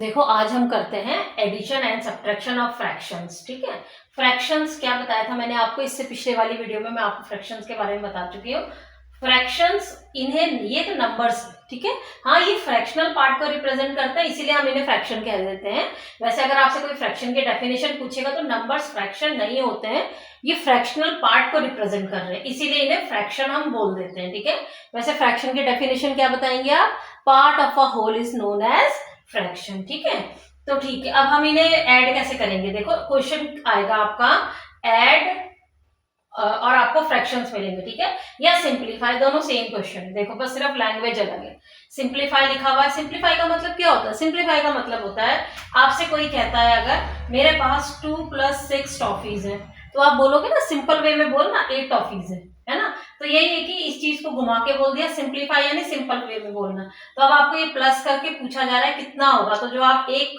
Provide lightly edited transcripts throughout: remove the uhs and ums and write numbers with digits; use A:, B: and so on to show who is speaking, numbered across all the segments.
A: देखो आज हम करते हैं addition and subtraction of fractions. ठीक है, फ्रैक्शंस क्या बताया था मैंने आपको, इससे पिछले वाली वीडियो में मैं आपको फ्रैक्शंस के बारे में बता चुकी हूँ। फ्रैक्शंस इन्हें, ये तो नंबर्स, ठीक है, हाँ ये फ्रैक्शनल पार्ट को रिप्रेजेंट करता है, इसीलिए हम इन्हें फ्रैक्शन कह देते हैं। वैसे अगर आपसे कोई फ्रैक्शन की डेफिनेशन पूछेगा तो नंबर्स फ्रैक्शन नहीं होते हैं, ये फ्रैक्शनल पार्ट को रिप्रेजेंट कर रहे हैं, इसीलिए इन्हें फ्रैक्शन हम बोल देते हैं। ठीक है, वैसे फ्रैक्शन की डेफिनेशन क्या बताएंगे आप? Part of a whole is known as fraction. ठीक है, तो ठीक है, अब हम इन्हें ऐड कैसे करेंगे? देखो क्वेश्चन आएगा आपका ऐड और आपको फ्रैक्शंस मिलेंगे। ठीक है, या सिंप्लीफाई, दोनों सेम क्वेश्चन। देखो बस सिर्फ लैंग्वेज अलग है। सिंप्लीफाई लिखा हुआ है, सिंप्लीफाई का मतलब क्या होता है? सिंप्लीफाई का मतलब होता है, आपसे कोई कहता है अगर मेरे पास 2 + 6 टॉफीज है, तो आप बोलोगे ना सिंपल वे में बोलना 8 टॉफीज है ना। तो यही है कि इस चीज को घुमा के बोल दिया, सिंप्लीफाई यानी सिंपल वे में बोलना। तो अब आपको ये प्लस करके पूछा जा रहा है कितना होगा, तो जो आप एक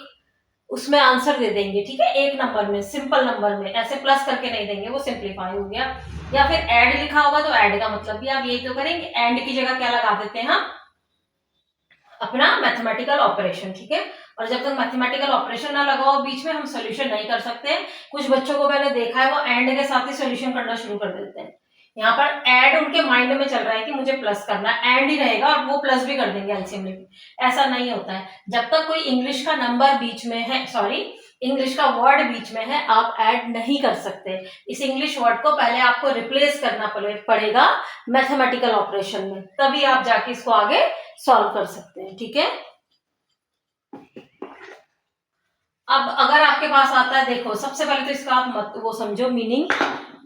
A: उसमें आंसर दे देंगे, ठीक है, एक नंबर में, सिंपल नंबर में, ऐसे प्लस करके नहीं देंगे, वो सिंप्लीफाई हो गया। या फिर ऐड लिखा होगा तो ऐड का मतलब भी आप यही तो करेंगे, एंड की जगह क्या लगा देते हैं हम? अपना मैथमेटिकल ऑपरेशन। ठीक है, और जब तक मैथमेटिकल ऑपरेशन ना लगाओ बीच में, हम सोल्यूशन नहीं कर सकते। कुछ बच्चों को मैंने देखा है वो एंड के साथ ही सोल्यूशन करना शुरू कर देते हैं। यहाँ पर ऐड उनके माइंड में चल रहा है कि मुझे प्लस करना है, एंड ही रहेगा और वो प्लस भी कर देंगे एलसीएम लेके। ऐसा नहीं होता है, जब तक कोई इंग्लिश का नंबर बीच में है, सॉरी इंग्लिश का वर्ड बीच में है, आप ऐड नहीं कर सकते। इस इंग्लिश वर्ड को पहले आपको रिप्लेस करना पड़ेगा मैथमेटिकल ऑपरेशन में, तभी आप जाके इसको आगे सॉल्व कर सकते हैं। ठीक है, अब अगर आपके पास आता है, देखो सबसे पहले तो इसका आप मत वो समझो मीनिंग,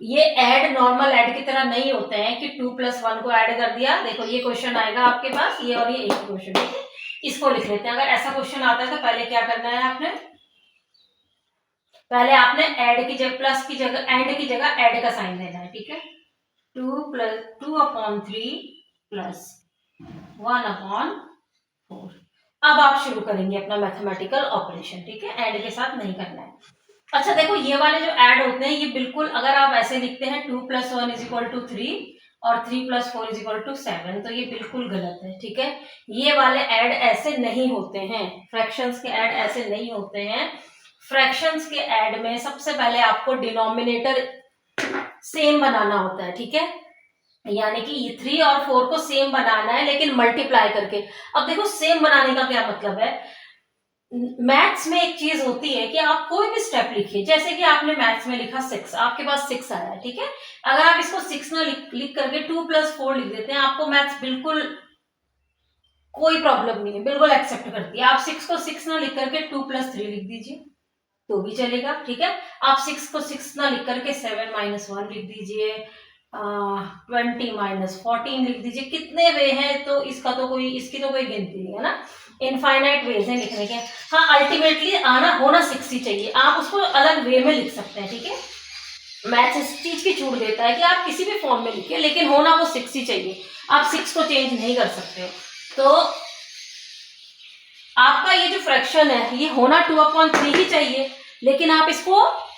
A: ये ऐड नॉर्मल ऐड की तरह नहीं होते हैं कि 2 + 1 को ऐड कर दिया। देखो ये क्वेश्चन आएगा आपके पास, ये और ये एक क्वेश्चन, ठीक है, इसको लिख लेते हैं। अगर ऐसा क्वेश्चन आता है तो पहले क्या करना है आपने? पहले आपने ऐड की जगह, प्लस की जगह, एंड की जगह ऐड का साइन देना है। ठीक है, 2/3 प्लस 1/4। अब आप शुरू करेंगे अपना मैथमेटिकल ऑपरेशन। ठीक है, ऐड के साथ नहीं करना है। अच्छा देखो, ये वाले जो ऐड होते हैं ये बिल्कुल, अगर आप ऐसे लिखते हैं 2 + 1 = 3 और 3 + 4 = 7, तो ये बिल्कुल गलत है। ठीक है, ये वाले ऐड ऐसे नहीं होते हैं, फ्रैक्शंस के ऐड ऐसे नहीं होते हैं। फ्रैक्शंस के ऐड में सबसे पहले आपको डिनोमिनेटर सेम बनाना होता है। ठीक है, यानी कि ये 3 और 4 को सेम बनाना है, लेकिन मल्टीप्लाई करके। अब देखो सेम बनाने का क्या मतलब है? मैथ्स में एक चीज होती है कि आप कोई भी स्टेप लिखिए, जैसे कि आपने मैथ्स में लिखा 6, आपके पास 6 आया है, ठीक है, अगर आप इसको 6 ना लिख करके 2 + 4 लिख देते हैं, आपको मैथ्स बिल्कुल कोई प्रॉब्लम नहीं है, बिल्कुल एक्सेप्ट करती है। आप 6 को 6 ना लिख करके 2 + 3 लिख दीजिए तो भी चलेगा। ठीक है, आप 6 को 6 ना लिख करके 7 - 1 लिख दीजिए, 20 - 14 लिख दीजिए। कितने वे हैं, तो इसका तो कोई, इसकी तो कोई गिनती नहीं है ना, इनफाइनाइट वेज है लिखने के। हाँ, अल्टीमेटली आना होना 6 ही चाहिए, आप उसको अलग वे में लिख सकते हैं। ठीक है, मैथ्स इस चीज की छूट देता है कि आप किसी भी फॉर्म में लिखिए, लेकिन होना वो 6 ही चाहिए, आप 6 को चेंज नहीं कर सकते हो। तो आपका ये जो फ्रैक्शन है ये होना 2/3 ही चाहिए, लेकिन आप इसको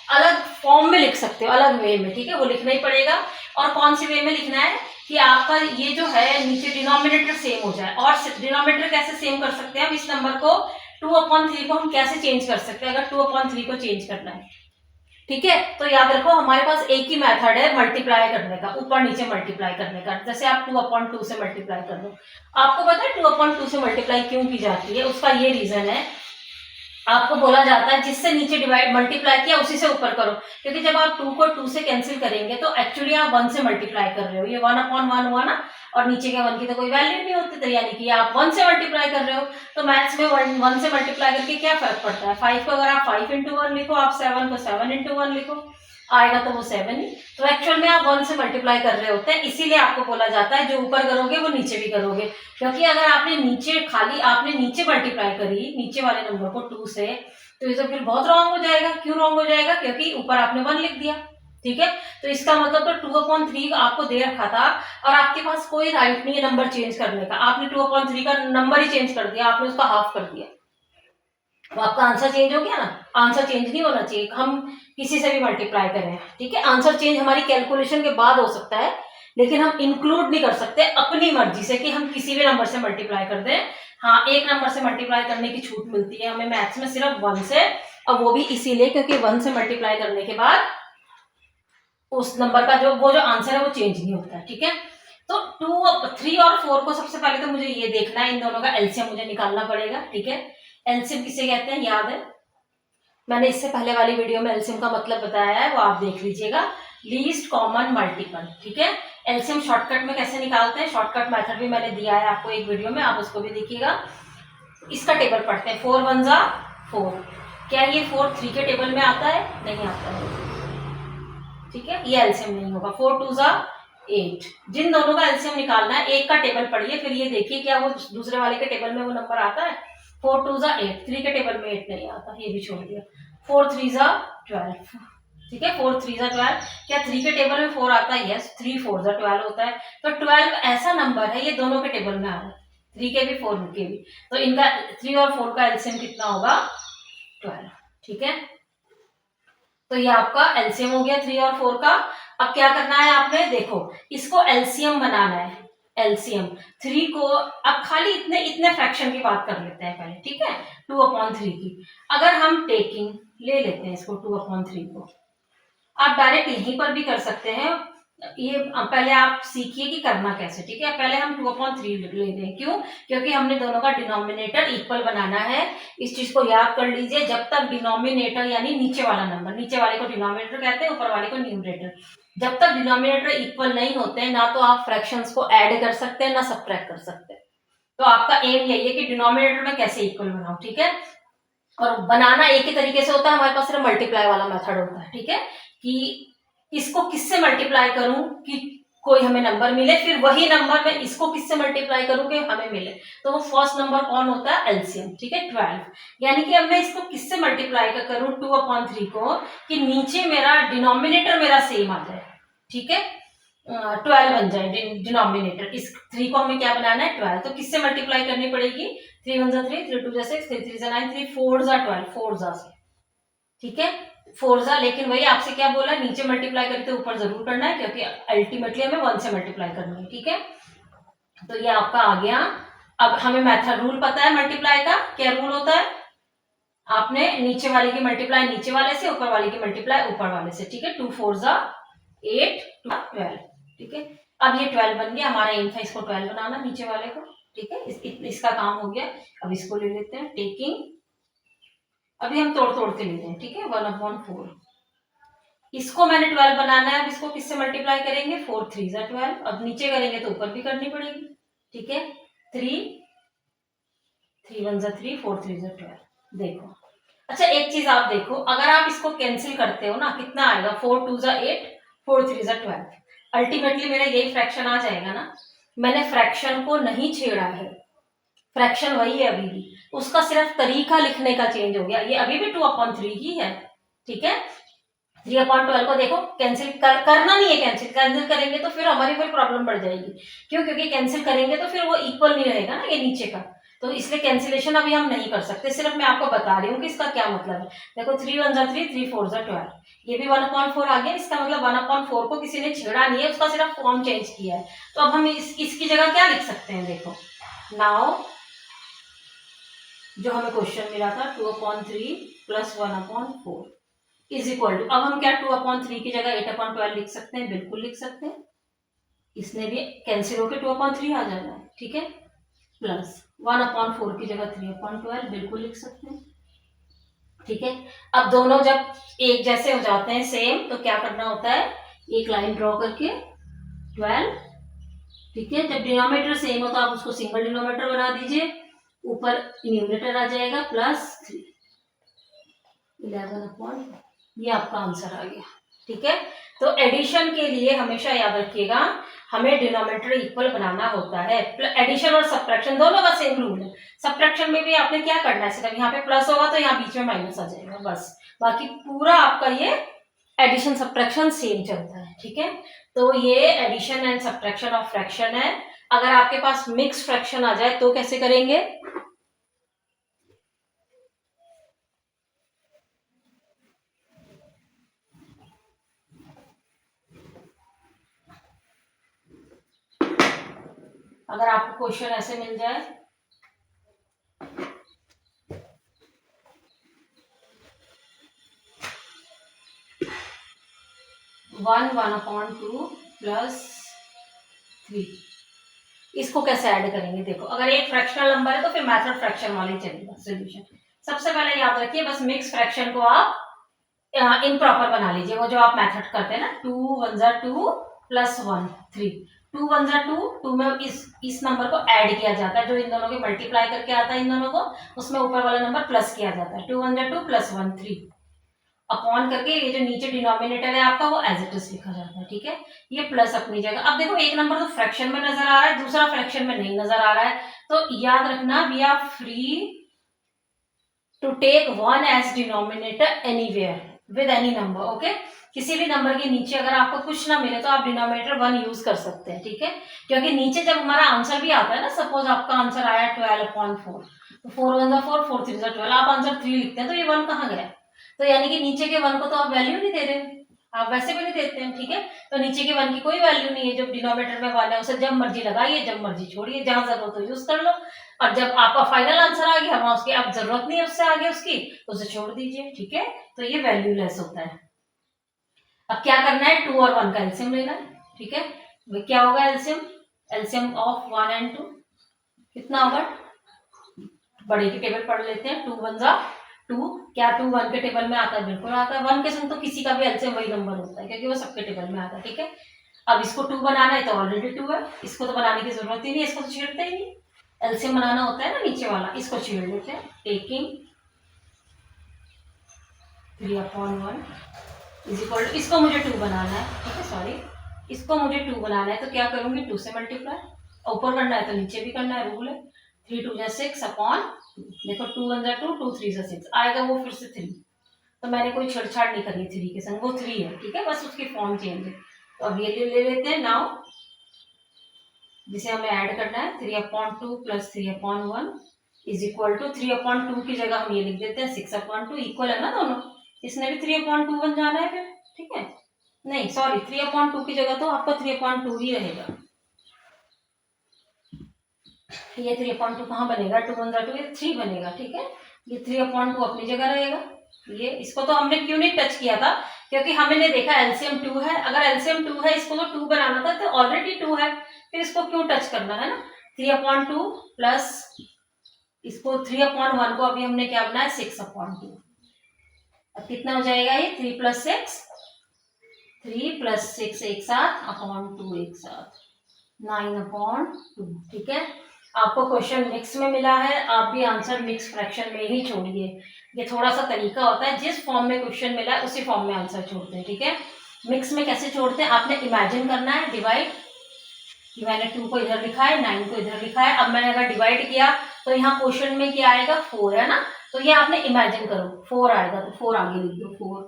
A: अलग फॉर्म में लिख सकते हो, अलग वे में। ठीक है, वो लिखना ही पड़ेगा। और कौन सी वे में लिखना है कि आपका ये जो है नीचे डिनोमिनेटर सेम हो जाए। और डिनोमिनेटर कैसे सेम कर सकते हैं? अब इस नंबर को 2/3 को हम कैसे चेंज कर सकते हैं, अगर 2/3 को चेंज करना है? ठीक है, तो याद रखो हमारे पास एक ही मेथड है मल्टीप्लाई करने का, ऊपर नीचे मल्टीप्लाई करने का। जैसे आप 2/2 से मल्टीप्लाई कर दो, आपको पता है 2/2 से मल्टीप्लाई क्यों की जाती है? उसका ये रीजन है, आपको बोला जाता है जिससे नीचे डिवाइड मल्टीप्लाई किया उसी से ऊपर करो, क्योंकि जब आप 2 को 2 से कैंसिल करेंगे तो एक्चुअली आप 1 से मल्टीप्लाई कर रहे हो, ये 1/1 हुआ ना, और नीचे के 1 की तो कोई वैल्यू नहीं होती, तो यानी कि आप 1 से मल्टीप्लाई कर रहे हो। तो मैथ्स में 1 से मल्टीप्लाई करके क्या फर्क पड़ता है? 5 को अगर आप 5 × 1 लिखो, आप 7 को 7 × 1 लिखो, आएगा तो वो 7 ही। तो एक्चुअल में आप 1 से मल्टीप्लाई कर रहे होते हैं, इसीलिए आपको बोला जाता है जो ऊपर करोगे वो नीचे भी करोगे। क्योंकि अगर आपने नीचे खाली आपने नीचे मल्टीप्लाई करी नीचे वाले नंबर को 2 से, तो ये तो फिर बहुत रॉन्ग हो जाएगा। क्यों रॉन्ग हो जाएगा? क्योंकि ऊपर आपने 1 लिख दिया। ठीक है, तो इसका मतलब तो 2/3 आपको दे रखा था और आपके पास कोई राइट नहीं है नंबर चेंज करने का, आपने 2/3 का नंबर ही चेंज कर दिया, आपने उसका हाफ कर दिया, तो आपका आंसर चेंज हो गया ना। आंसर चेंज नहीं होना चाहिए, हम किसी से भी मल्टीप्लाई करें। ठीक है, आंसर चेंज हमारी कैलकुलेशन के बाद हो सकता है, लेकिन हम इंक्लूड नहीं कर सकते अपनी मर्जी से कि हम किसी भी नंबर से मल्टीप्लाई कर दें, हाँ, एक नंबर से मल्टीप्लाई करने की छूट मिलती है हमें मैथ्स में सिर्फ 1 से, और वो भी इसीलिए क्योंकि 1 से मल्टीप्लाई करने के बाद उस नंबर का वो जो आंसर है वो चेंज नहीं होता है, ठीक है। तो 3 और 4 को सबसे पहले तो मुझे ये देखना है, इन दोनों का एलसीएम मुझे निकालना पड़ेगा, ठीक है। एलसीएम किसे कहते हैं याद है, मैंने इससे पहले वाली वीडियो में एलसीएम का मतलब बताया है, वो आप देख लीजिएगा। लीस्ट कॉमन मल्टीपल, ठीक है। एलसीएम शॉर्टकट में कैसे निकालते हैं, शॉर्टकट मेथड भी मैंने दिया है आपको एक वीडियो में, आप उसको भी देखिएगा। इसका टेबल पढ़ते हैं, 4 1 जा 4, क्या ये 4 3 के टेबल में आता है, नहीं आता है, ठीक है, ये एलसीएम नहीं होगा। 4 2 जा 8, जिन दोनों का एलसीएम निकालना है एक का टेबल पढ़िए, फिर ये देखिए क्या वो दूसरे वाले के टेबल में वो नंबर आता है। 4 2 जा 8, 3 के टेबल में 8 नहीं आता, ये भी छोड़ दिया। 4 3 जा 12, ठीक है, 4 3 जा 12, क्या 3 के टेबल में 4 आता है, यस, 3 4 जा 12 होता है। तो 12 ऐसा नंबर है, ये दोनों के टेबल में आ रहा है, 3 के भी 4 के भी, तो इनका 3 और 4 का एलसीएम कितना होगा, 12, ठीक है। तो ये आपका एलसीएम हो गया 3 और 4 का। अब क्या करना है आपने, देखो इसको एलसीएम बनाना है, एलसीएम 3 को, अब खाली इतने इतने फ्रैक्शन की बात कर लेते हैं पहले, ठीक है। 2/3 की अगर हम टेकिंग ले लेते हैं इसको 2/3 को, आप डायरेक्ट यहीं पर भी कर सकते हैं, ये पहले आप सीखिए कि करना कैसे, ठीक है। पहले हम 2/3 ले रहे हैं, क्यों, क्योंकि हमने दोनों का डिनोमिनेटर इक्वल बनाना है। इस चीज को याद कर लीजिए, जब तक डिनोमिनेटर यानी नीचे वाला नंबर, नीचे वाले को डिनोमिनेटर कहते हैं, ऊपर वाले को न्यूमरेटर, जब तक डिनोमिनेटर इक्वल नहीं होते हैं ना तो आप फ्रैक्शंस को ऐड कर सकते हैं ना सब्ट्रैक्ट कर सकते हैं। तो आपका एम यही है कि डिनोमिनेटर में कैसे इक्वल बनाओ, ठीक है। और बनाना एक ही तरीके से होता है, हमारे पास सिर्फ मल्टीप्लाई वाला मेथड होता है, ठीक है, कि इसको किससे मल्टीप्लाई करूं कि कोई हमें नंबर मिले, फिर वही नंबर में इसको किससे मल्टीप्लाई करूं कि हमें मिले, तो वो फर्स्ट नंबर कौन होता है, एलसीएम, ठीक है, 12। यानी कि अब मैं इसको किससे मल्टीप्लाई करूं 2/3 को, कि नीचे मेरा डिनोमिनेटर मेरा सेम आ जाए, ठीक है, 12 बन जाए डिनोमिनेटर, इस 3 को हमें क्या बनाना है, 12, तो किससे मल्टीप्लाई करनी पड़ेगी, 3 1 जा 3, 3 2 जा 6, 3 3 जा 9, 3 4 जा 12, 4 जा 6, ठीक है, 4 जा, लेकिन वही आपसे क्या बोला, नीचे मल्टीप्लाई करके ऊपर जरूर करना है, क्योंकि अल्टीमेटली हमें 1 से मल्टीप्लाई करना है, ठीक है। तो ये आपका आ गया। अब हमें मेथड रूल पता है मल्टीप्लाई का, क्या रूल होता है, आपने नीचे वाले की मल्टीप्लाई नीचे वाले से, ऊपर वाले की मल्टीप्लाई ऊपर वाले से, ठीक है। 2 4 जा 8 12, ठीक है। अब ये 12 बन गया, हमारा एम था इसको 12 बनाना नीचे वाले को, ठीक है, इसका काम हो गया। अब इसको ले लेते हैं टेकिंग, अभी हम तोड़ तोड़ के लेते हैं, ठीक है, 1/4, इसको मैंने 12 बनाना है, अब इसको किससे मल्टीप्लाई करेंगे, 4 3 जा 12, अब नीचे करेंगे तो ऊपर भी करनी पड़ेगी, ठीक है, 3 3 1 जा 3, 4 3 जा 12, देखो। अच्छा एक चीज आप देखो, अगर आप इसको कैंसिल करते हो ना, कितना आएगा, 4 2 जा 8, 4 3 जा 12, अल्टीमेटली मेरा यही फ्रैक्शन आ जाएगा ना। मैंने फ्रैक्शन को नहीं छेड़ा है, फ्रैक्शन वही है अभी भी, उसका सिर्फ तरीका लिखने का चेंज हो गया, ये अभी भी 2/3 ही है, ठीक है। 3/12 को देखो कैंसिल करना नहीं है, कैंसिल करेंगे तो फिर हमारी फिर प्रॉब्लम बढ़ जाएगी, क्यों, क्योंकि कैंसिल करेंगे तो फिर वो इक्वल नहीं रहेगा ना ये नीचे का, तो इसलिए कैंसिलेशन अभी हम नहीं कर सकते, सिर्फ मैं आपको बता रही हूँ कि इसका क्या मतलब है। देखो 3 1 जा 3, 3 4 जा 12, ये भी 1/4 आ गया, इसका मतलब 1/4 को किसी ने छेड़ा नहीं है, उसका सिर्फ फॉर्म चेंज किया है। तो अब हम इसकी जगह क्या लिख सकते हैं, देखो नाउ जो हमें क्वेश्चन मिला था 2/3 प्लस 1/4 इज इक्वल टू, अब हम क्या 2/3 की जगह 8/12 लिख सकते हैं, बिल्कुल लिख सकते हैं, इसने भी कैंसिल होकर 2/3 आ जाना है, ठीक है, प्लस 1/4 की जगह 3/12 बिल्कुल लिख सकते हैं, ठीक है। अब दोनों जब एक जैसे हो जाते हैं सेम, तो क्या करना होता है, एक लाइन ड्रॉ करके 12, ठीक है, जब डिनोमिनेटर सेम हो तो आप उसको सिंगल डिनोमिनेटर बना दीजिए, ऊपर न्यूमरेटर आ जाएगा प्लस 3, 11/, ये आपका आंसर आ गया, ठीक है। तो एडिशन के लिए हमेशा याद रखिएगा, हमें डिनोमिनेटर इक्वल बनाना होता है, एडिशन और सब्ट्रैक्शन दोनों का सेम रूल है। सब्ट्रैक्शन में भी आपने क्या करना है, सिर्फ यहाँ पे प्लस होगा तो यहाँ बीच में माइनस आ जाएगा बस, बाकी पूरा आपका ये एडिशन सब्ट्रैक्शन सेम चलता है, ठीक है। तो ये addition and subtraction of fraction है। अगर आपके पास मिक्स फ्रैक्शन आ जाए तो कैसे करेंगे, अगर आपको क्वेश्चन ऐसे मिल जाए 1/2 प्लस 3। इसको कैसे ऐड करेंगे, देखो अगर एक फ्रैक्शनल नंबर है तो फिर मेथड फ्रैक्शन वाले चलेगा सोल्यूशन। सबसे पहले याद रखिए बस मिक्स फ्रैक्शन को आप इम्प्रॉपर बना लीजिए, वो जो आप मेथड करते हैं ना 2 1 जा 2 प्लस 1 3, 2 1 जा 2, 2 में इस नंबर को ऐड किया जाता है, जो इन दोनों के मल्टीप्लाई करके आता है इन दोनों को, उसमें ऊपर वाला नंबर प्लस किया जाता है, 2 1 जा 2 प्लस 1 3 अपॉन करके ये जो नीचे डिनोमिनेटर है आपका वो एज इट इज लिखा जाता है, ठीक है। ये प्लस अपनी जगह। अब देखो एक नंबर तो फ्रैक्शन में नजर आ रहा है, दूसरा फ्रैक्शन में नहीं नजर आ रहा है, तो याद रखना we are free to take one as denominator anywhere with any number, okay. किसी भी नंबर के नीचे अगर आपको कुछ ना मिले तो आप डिनोमिनेटर 1 यूज कर सकते हैं, ठीक है। क्योंकि नीचे जब हमारा आंसर भी आता है ना, सपोज आपका आंसर आया 12/4, तो 4 1 जा 4 4 3 जा 12, आप आंसर 3 लिखते हैं तो ये 1 कहाँ गया, तो यानी कि नीचे के 1 को तो आप वैल्यू नहीं दे रहे, आप वैसे भी नहीं देते हैं, ठीक है। तो नीचे के 1 की कोई वैल्यू नहीं है, जो डिनोमिनेटर में 1 है उसे जब मर्जी लगाइए, जब मर्जी छोड़िए, जहां जरूरत हो यूज कर लो, और जब आपका फाइनल आंसर आ गया वहां उसकी आप जरूरत नहीं है उससे आगे उसकी, तो उसे छोड़ दीजिए, ठीक है। तो ये वैल्यूलेस होता है। अब क्या करना है, 2 और 1 का एलसीएम लेना है, ठीक है। क्या होगा एलसीएम, एलसीएम ऑफ 1 and 2 कितना होगा, बड़े की टेबल पढ़ लेते हैं, 2 1 जा 2, क्या 2 1 के टेबल में आता है, बिल्कुल आता है, 1 के संग तो किसी का भी एलसीएम वही नंबर होता है क्योंकि वो सबके टेबल में आता है, ठीक है। अब इसको 2 बनाना है तो ऑलरेडी 2 है, इसको तो बनाने की जरूरत ही नहीं, इसको तो छेड़ते ही नहीं, एलसीएम बनाना होता है ना नीचे वाला, इसको छेड़ लेते हैं, टेकिंग 3/1 इज इक्वल टू, इसको मुझे 2 बनाना है, ठीक है, सॉरी इसको मुझे 2 बनाना है, तो क्या करूंगी 2 से मल्टीप्लाई, ऊपर करना है तो नीचे भी करना है, रूल है 3 2 जा 6 अपॉन, देखो 2 1 जा 2 2 3 जा 6 आएगा, वो फिर से 3, तो मैंने कोई छेड़छाड़ नहीं करनी 3 के संग, वो 3 है, ठीक है, बस उसकी फॉर्म चेंज है। तो अब ये ले लेते हैं नाउ, जिसे हमें ऐड करना है 3/2 प्लस 3/1 इज इक्वल टू 3/2 की जगह हम ये लिख देते हैं 6/2, इक्वल है ना दोनों, इसने भी 3/2 बन जाना है फिर, ठीक है, नहीं सॉरी 3/2 की जगह तो आपका 3/2 ही रहेगा, ये 3/2 कहाँ बनेगा, 2 1 जा 2, ये 3 बनेगा, ठीक है, ये 3/2 अपनी जगह रहेगा। ये इसको तो हमने क्यों नहीं टच किया था, क्योंकि हमने देखा एलसीएम 2 है, अगर एलसीएम 2 है इसको तो 2 बनाना था, तो ऑलरेडी 2 है, फिर इसको क्यों टच करना है ना। 3/2 प्लस इसको 3/1 को अभी हमने क्या बनाया 6/2, अब कितना हो जाएगा ये 3 + 6, 3 + 6 एक साथ अपॉन 2 एक साथ 9/2, ठीक है। आपको क्वेश्चन मिक्स में मिला है, आप भी आंसर मिक्स फ्रैक्शन में ही छोड़िए, ये थोड़ा सा तरीका होता है, जिस फॉर्म में क्वेश्चन मिला है उसी फॉर्म में आंसर छोड़ते हैं, ठीक है। मिक्स में कैसे छोड़ते हैं, आपने इमेजिन करना है डिवाइड, कि मैंने 2 को इधर लिखा है 9 को इधर लिखा है, अब मैंने अगर डिवाइड किया तो यहाँ क्वेश्चन में क्या आएगा 4 है ना, तो ये आपने इमेजिन करो 4 आएगा तो 4 आगे लिख दो 4,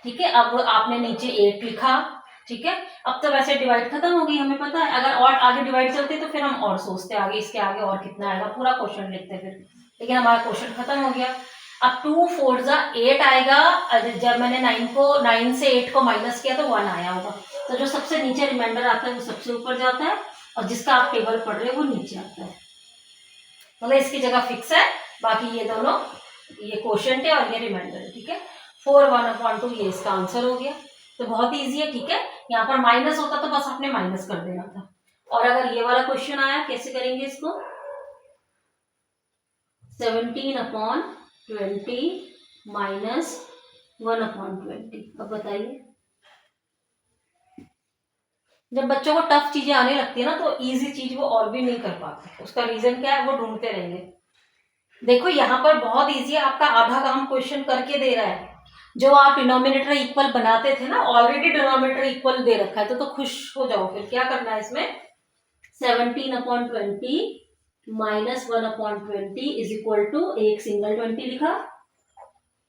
A: ठीक है। अब आपने नीचे 8 लिखा, ठीक है, अब तो वैसे डिवाइड खत्म हो गई, हमें पता है अगर और आगे डिवाइड चलते तो फिर हम और सोचते आगे इसके आगे और कितना आएगा, पूरा क्वेश्चन लिखते फिर, लेकिन हमारा क्वेश्चन खत्म हो गया। अब 2 4 जा 8 आएगा, जब मैंने 9 से 8 को माइनस किया तो 1 आया होगा, तो जो सबसे नीचे रिमाइंडर आता है वो सबसे ऊपर जाता है, और जिसका आप टेबल पढ़ रहे हो वो नीचे आता है, मतलब इसकी जगह फिक्स है, बाकी ये दोनों ये क्वोशिएंट है और ये रिमाइंडर है, ठीक है। 4 1/2 ये इसका आंसर हो गया, तो बहुत इजी है, ठीक है। यहाँ पर माइनस होता तो बस आपने माइनस कर देना था, और अगर ये वाला क्वेश्चन आया कैसे करेंगे इसको, 17/20 माइनस 1/20, अब बताइए, जब बच्चों को टफ चीजें आने लगती है ना तो इजी चीज वो और भी नहीं कर पाते, उसका रीजन क्या है वो ढूंढते रहेंगे। देखो यहाँ पर बहुत इजी है, आपका आधा काम क्वेश्चन करके दे रहा है, जो आप डिनोमिनेटर इक्वल बनाते थे ना, ऑलरेडी डिनोमिनेटर इक्वल दे रखा है, तो खुश हो जाओ, फिर क्या करना है इसमें 17/20 माइनस 1/20 इज इक्वल टू एक सिंगल 20 लिखा,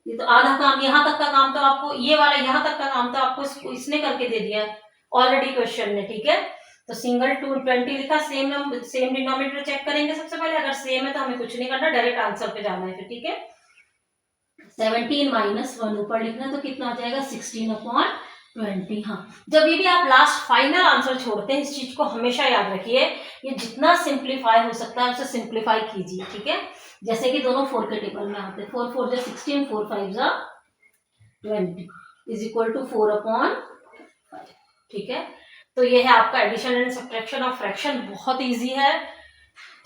A: ये तो आधा काम, यहाँ तक का काम तो आपको, ये वाला यहाँ तक का काम तो आपको इसने करके दे दिया ऑलरेडी क्वेश्चन ने, ठीक है। तो सिंगल 20 लिखा, सेम डिनोमिनेटर चेक करेंगे सबसे पहले, अगर सेम है तो हमें कुछ नहीं करना, डायरेक्ट आंसर पे जाना है फिर, ठीक है। 17 माइनस 1 ऊपर लिखना, तो कितना आ जाएगा 16/20। हाँ, जब ये भी आप लास्ट फाइनल आंसर छोड़ते हैं, इस चीज को हमेशा याद रखिए, ये जितना सिंप्लीफाई हो सकता है उसे सिंप्लीफाई कीजिए, ठीक है। जैसे कि दोनों 4 के टेबल में आते हैं, 4 4 जा 16, 4 5 जा 20 इज इक्वल टू 4/20, ठीक है। तो ये है आपका addition and subtraction of fraction, बहुत इजी है,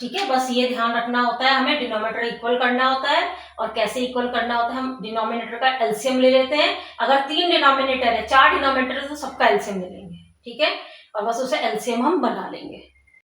A: ठीक है। बस ये ध्यान रखना होता है, हमें डिनोमिनेटर इक्वल करना होता है। और कैसे इक्वल करना होता है, हम डिनोमिनेटर का एलसीएम ले लेते हैं। अगर 3 डिनोमिनेटर है, 4 डिनोमिनेटर है, तो सबका एलसीएम ले लेंगे, ठीक है। और बस उसे एलसीएम हम बना लेंगे।